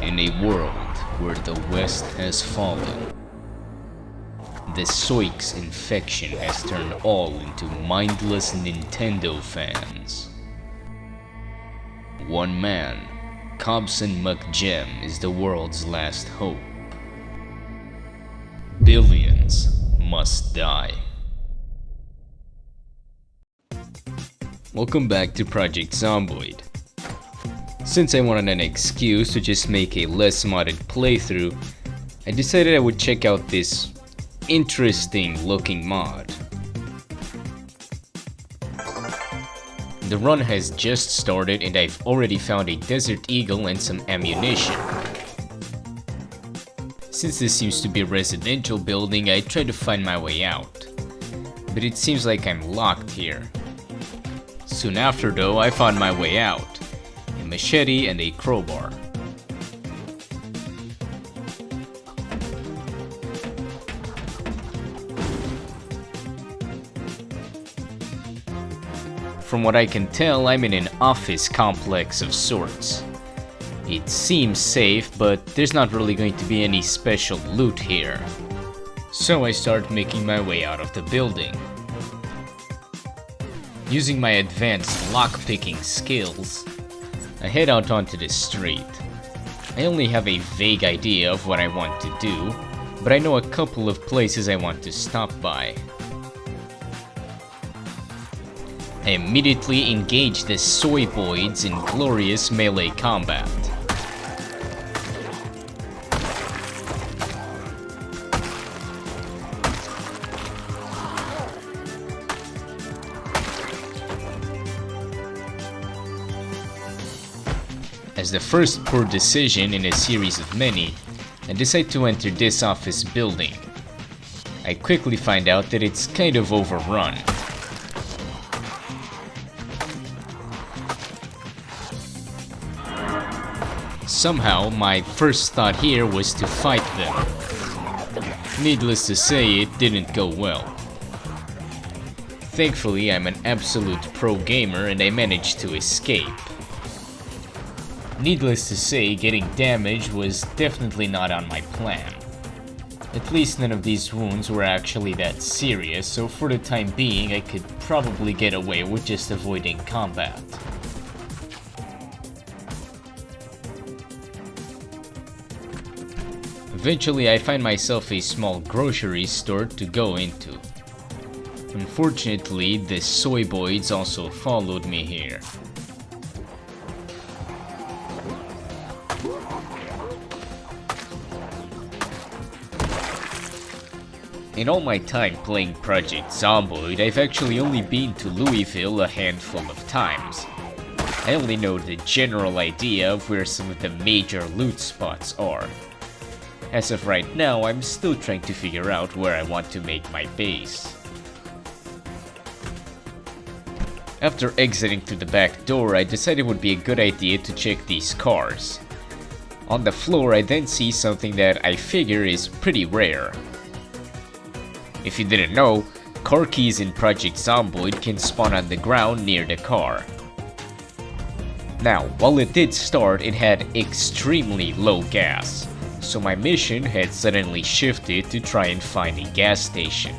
In a world where the West has fallen, the Zoix infection has turned all into mindless Nintendo fans. One man, Cobson McGem, is the world's last hope. Billions must die. Welcome back to Project Zomboid. Since I wanted an excuse to just make a less modded playthrough, I decided I would check out this interesting looking mod. The run has just started and I've already found a Desert Eagle and some ammunition. Since this seems to be a residential building, I tried to find my way out. But it seems like I'm locked here. Soon after though, I found my way out. A machete and a crowbar. From what I can tell, I'm in an office complex of sorts. It seems safe, but there's not really going to be any special loot here. So I start making my way out of the building. Using my advanced lockpicking skills, I head out onto the street. I only have a vague idea of what I want to do, but I know a couple of places I want to stop by. I immediately engage the Zomboids in glorious melee combat. As the first poor decision in a series of many, I decide to enter this office building. I quickly find out that it's kind of overrun. Somehow, my first thought here was to fight them. Needless to say, it didn't go well. Thankfully, I'm an absolute pro gamer and I managed to escape. Needless to say, getting damaged was definitely not on my plan. At least none of these wounds were actually that serious, so for the time being I could probably get away with just avoiding combat. Eventually I find myself a small grocery store to go into. Unfortunately, the Zomboids also followed me here. In all my time playing Project Zomboid, I've actually only been to Louisville a handful of times. I only know the general idea of where some of the major loot spots are. As of right now, I'm still trying to figure out where I want to make my base. After exiting through the back door, I decided it would be a good idea to check these cars. On the floor, I then see something that I figure is pretty rare. If you didn't know, car keys in Project Zomboid can spawn on the ground near the car. Now, while it did start, it had extremely low gas, so my mission had suddenly shifted to try and find a gas station.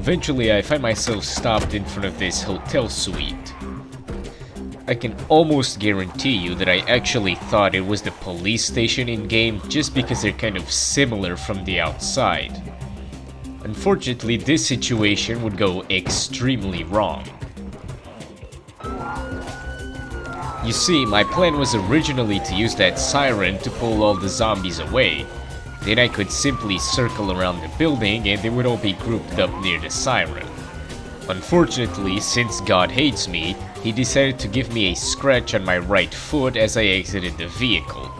Eventually, I find myself stopped in front of this hotel suite. I can almost guarantee you that I actually thought it was the police station in-game just because they're kind of similar from the outside. Unfortunately, this situation would go extremely wrong. You see, my plan was originally to use that siren to pull all the zombies away. Then I could simply circle around the building and they would all be grouped up near the siren. Unfortunately, since God hates me, he decided to give me a scratch on my right foot as I exited the vehicle.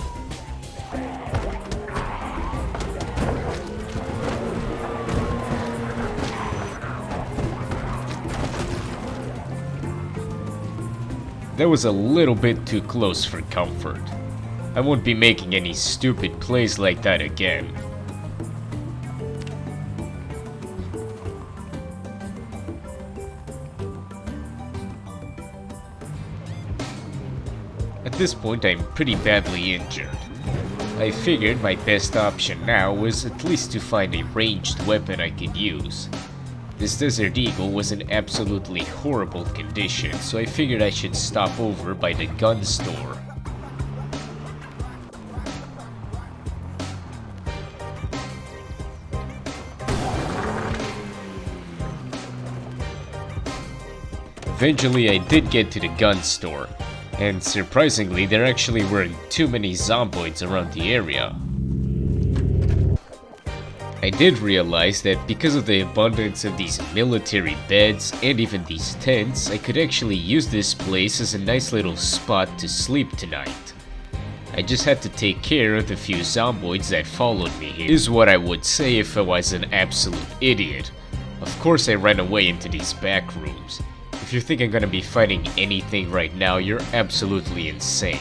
That was a little bit too close for comfort. I won't be making any stupid plays like that again. At this point, I'm pretty badly injured. I figured my best option now was at least to find a ranged weapon I could use. This Desert Eagle was in absolutely horrible condition, so I figured I should stop over by the gun store. Eventually I did get to the gun store, and surprisingly there actually weren't too many zomboids around the area. I did realize that because of the abundance of these military beds and even these tents, I could actually use this place as a nice little spot to sleep tonight. I just had to take care of the few zomboids that followed me here, is what I would say if I was an absolute idiot. Of course I ran away into these back rooms. If you think I'm gonna be fighting anything right now, you're absolutely insane.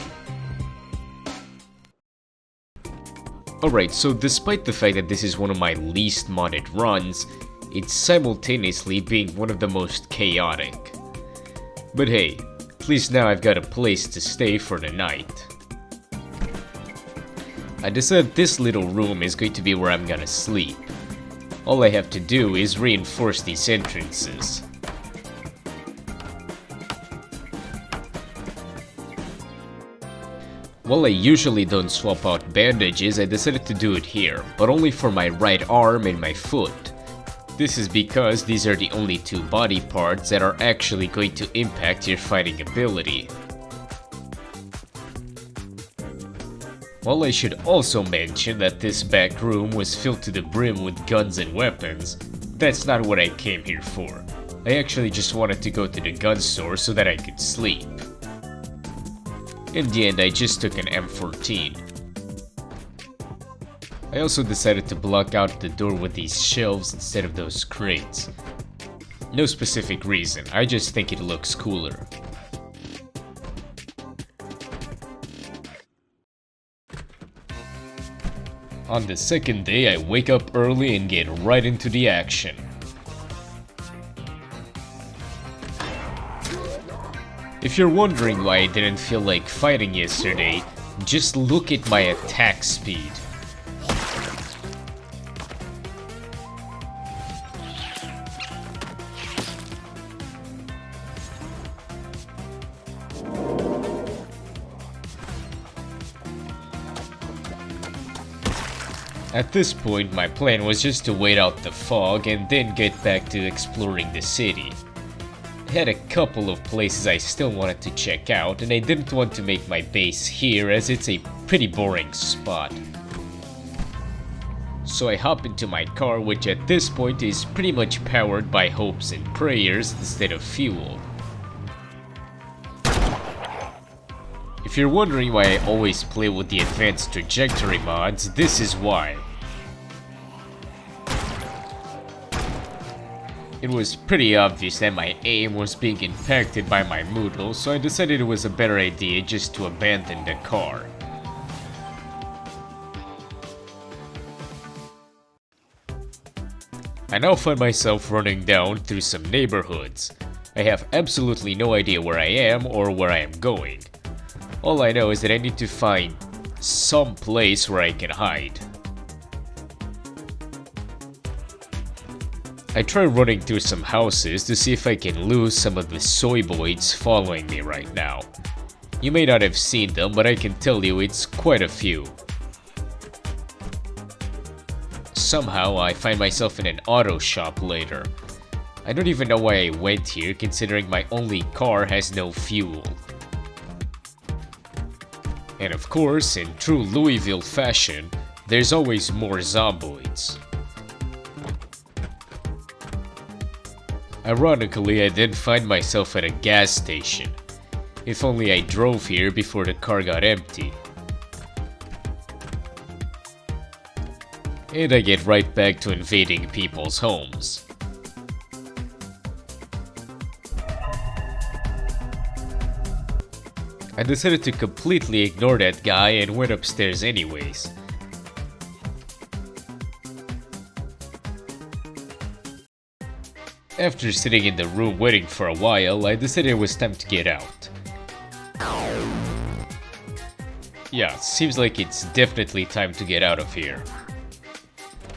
Alright, so despite the fact that this is one of my least modded runs, it's simultaneously being one of the most chaotic. But hey, at least now I've got a place to stay for the night. I decided this little room is going to be where I'm gonna sleep. All I have to do is reinforce these entrances. While I usually don't swap out bandages, I decided to do it here, but only for my right arm and my foot. This is because these are the only two body parts that are actually going to impact your fighting ability. While I should also mention that this back room was filled to the brim with guns and weapons, that's not what I came here for. I actually just wanted to go to the gun store so that I could sleep. In the end, I just took an M14. I also decided to block out the door with these shelves instead of those crates. No specific reason, I just think it looks cooler. On the second day, I wake up early and get right into the action. If you're wondering why I didn't feel like fighting yesterday, just look at my attack speed. At this point, my plan was just to wait out the fog and then get back to exploring the city. I had a couple of places I still wanted to check out, and I didn't want to make my base here as it's a pretty boring spot. So I hop into my car, which at this point is pretty much powered by hopes and prayers instead of fuel. If you're wondering why I always play with the advanced trajectory mods, this is why. It was pretty obvious that my aim was being impacted by my Moodle, so I decided it was a better idea just to abandon the car. I now find myself running down through some neighborhoods. I have absolutely no idea where I am or where I am going. All I know is that I need to find some place where I can hide. I try running through some houses to see if I can lose some of the Zomboids following me right now. You may not have seen them, but I can tell you it's quite a few. Somehow I find myself in an auto shop later. I don't even know why I went here considering my only car has no fuel. And of course, in true Louisville fashion, there's always more Zomboids. Ironically, I then find myself at a gas station. If only I drove here before the car got empty. And I get right back to invading people's homes. I decided to completely ignore that guy and went upstairs anyways. After sitting in the room waiting for a while, I decided it was time to get out. Yeah, seems like it's definitely time to get out of here.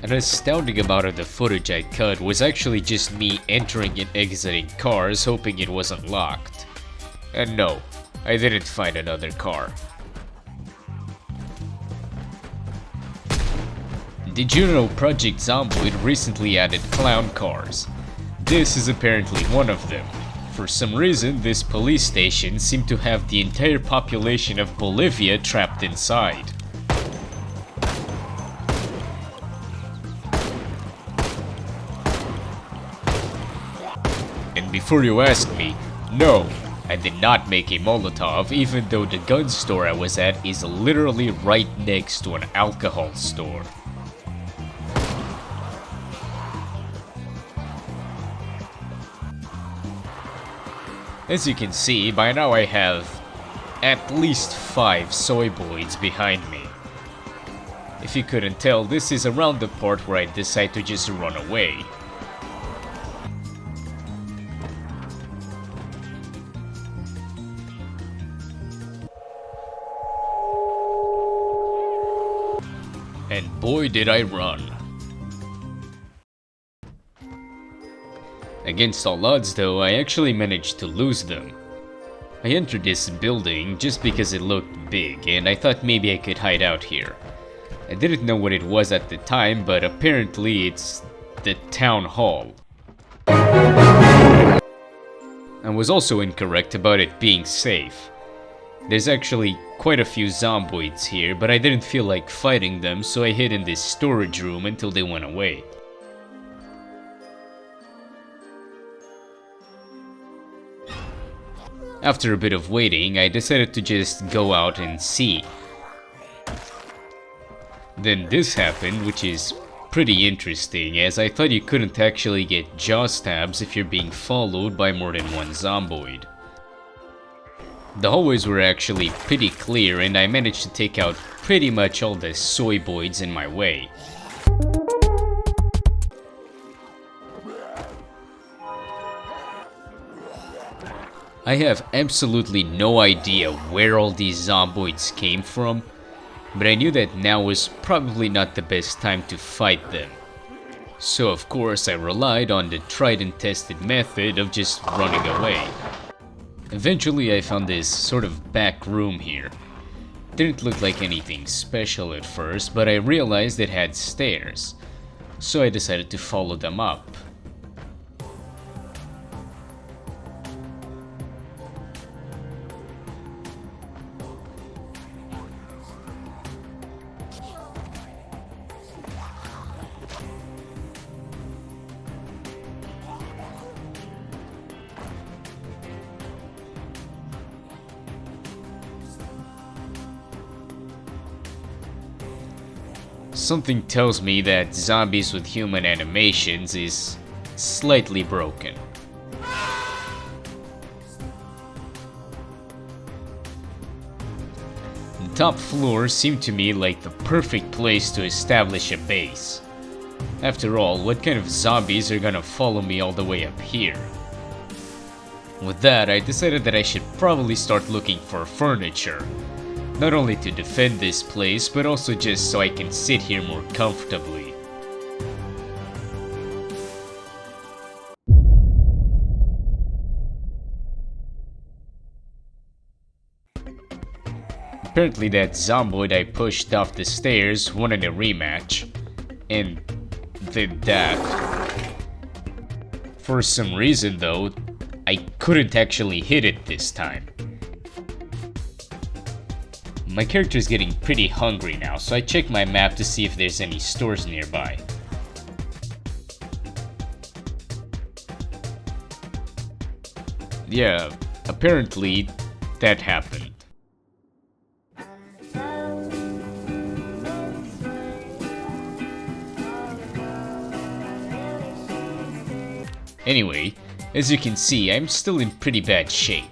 An astounding amount of the footage I cut was actually just me entering and exiting cars hoping it was unlocked. And no, I didn't find another car. Did you know Project Zomboid recently added clown cars? This is apparently one of them. For some reason, this police station seemed to have the entire population of Bolivia trapped inside. And before you ask me, no, I did not make a Molotov, even though the gun store I was at is literally right next to an alcohol store. As you can see, by now I have at least 5 Zomboids behind me. If you couldn't tell, this is around the part where I decide to just run away. And boy did I run. Against all odds though, I actually managed to lose them. I entered this building just because it looked big and I thought maybe I could hide out here. I didn't know what it was at the time, but apparently it's the town hall. I was also incorrect about it being safe. There's actually quite a few Zomboids here, but I didn't feel like fighting them, so I hid in this storage room until they went away. After a bit of waiting, I decided to just go out and see. Then this happened, which is pretty interesting, as I thought you couldn't actually get jaw stabs if you're being followed by more than one Zomboid. The hallways were actually pretty clear and I managed to take out pretty much all the Zomboids in my way. I have absolutely no idea where all these Zomboids came from, but I knew that now was probably not the best time to fight them. So of course I relied on the tried and tested method of just running away. Eventually I found this sort of back room here. Didn't look like anything special at first, but I realized it had stairs, so I decided to follow them up. Something tells me that zombies with human animations is slightly broken. The top floor seemed to me like the perfect place to establish a base. After all, what kind of zombies are gonna follow me all the way up here? With that, I decided that I should probably start looking for furniture. Not only to defend this place, but also just so I can sit here more comfortably. Apparently that Zomboid I pushed off the stairs wanted a rematch, and did that. For some reason though, I couldn't actually hit it this time. My character's getting pretty hungry now, so I check my map to see if there's any stores nearby. Yeah, apparently that happened. Anyway, as you can see, I'm still in pretty bad shape.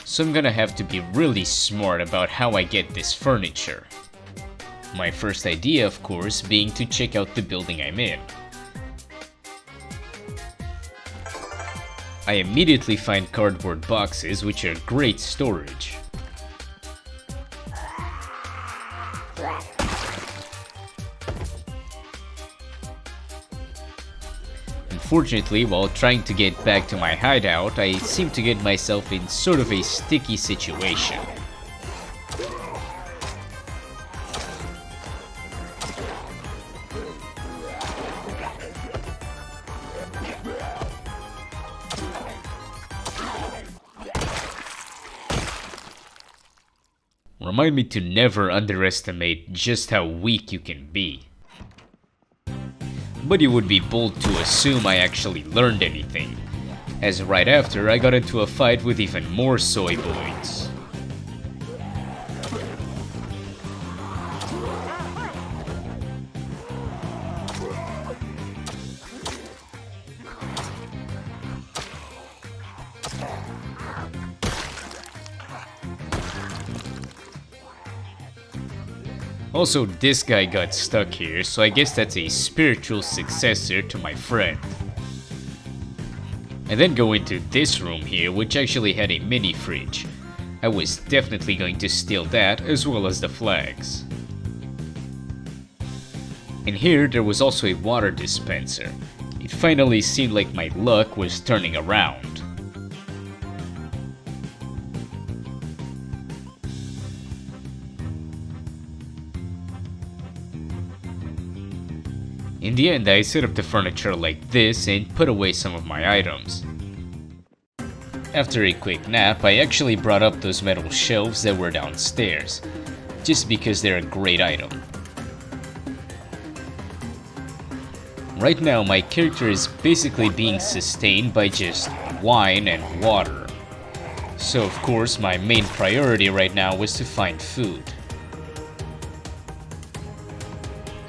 So I'm gonna have to be really smart about how I get this furniture. My first idea, of course, being to check out the building I'm in. I immediately find cardboard boxes, which are great storage. Unfortunately, while trying to get back to my hideout, I seem to get myself in sort of a sticky situation. Remind me to never underestimate just how weak you can be. But it would be bold to assume I actually learned anything, as right after I got into a fight with even more Zomboids. Also, this guy got stuck here, so I guess that's a spiritual successor to my friend. I then go into this room here, which actually had a mini fridge. I was definitely going to steal that, as well as the flags. In here, there was also a water dispenser. It finally seemed like my luck was turning around. In the end, I set up the furniture like this and put away some of my items. After a quick nap, I actually brought up those metal shelves that were downstairs, just because they're a great item. Right now, my character is basically being sustained by just wine and water. So of course, my main priority right now was to find food.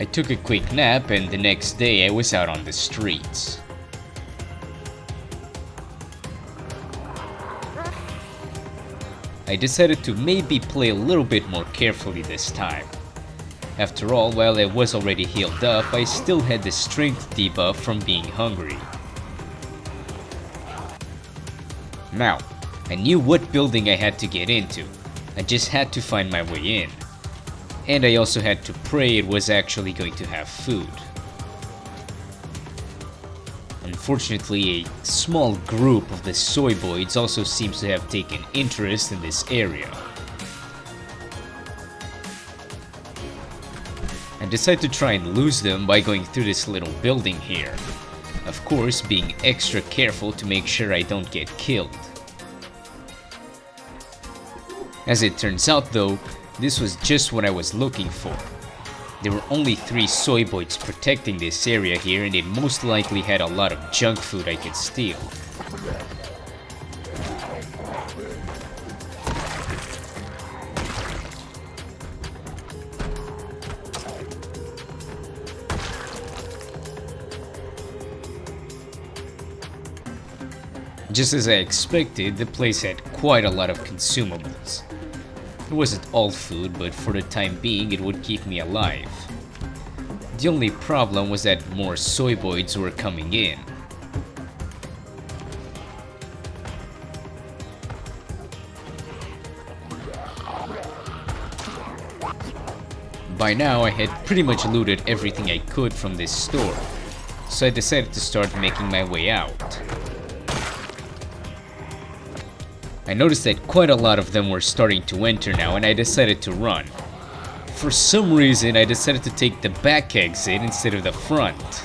I took a quick nap and the next day I was out on the streets. I decided to maybe play a little bit more carefully this time. After all, while I was already healed up, I still had the strength debuff from being hungry. Now, I knew what building I had to get into. I just had to find my way in. And I also had to pray it was actually going to have food. Unfortunately, a small group of the Zomboids also seems to have taken interest in this area. I decided to try and lose them by going through this little building here. Of course, being extra careful to make sure I don't get killed. As it turns out though, this was just what I was looking for. There were only 3 Zomboids protecting this area here, and it most likely had a lot of junk food I could steal. Just as I expected, the place had quite a lot of consumables. It wasn't all food, but for the time being it would keep me alive. The only problem was that more Zomboids were coming in. By now I had pretty much looted everything I could from this store, so I decided to start making my way out. I noticed that quite a lot of them were starting to enter now, and I decided to run. For some reason, I decided to take the back exit instead of the front.